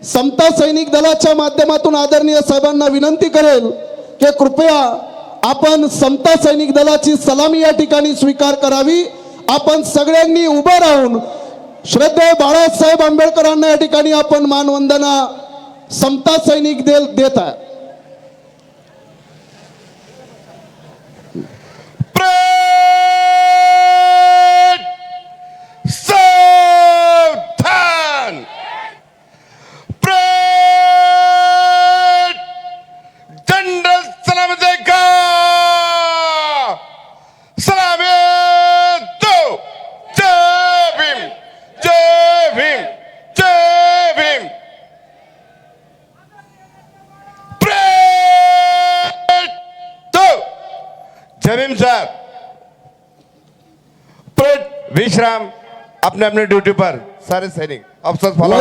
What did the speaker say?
समता सैनिक दलाच्या माध्यमातून आदरणीय साहेबांना विनंती करेल की कृपया आपण समता सैनिक दलाची सलामी या ठिकाणी स्वीकार करावी। आपण सगळ्यांनी उभं राहून श्रद्धेय बाळासाहेब आंबेडकरांना या ठिकाणी आपण मानवंदना समता सैनिक दल देत आहे। जमीन साहब विश्राम अपने अपने ड्यूटी पर सारे सैनिक अफसर फॉलो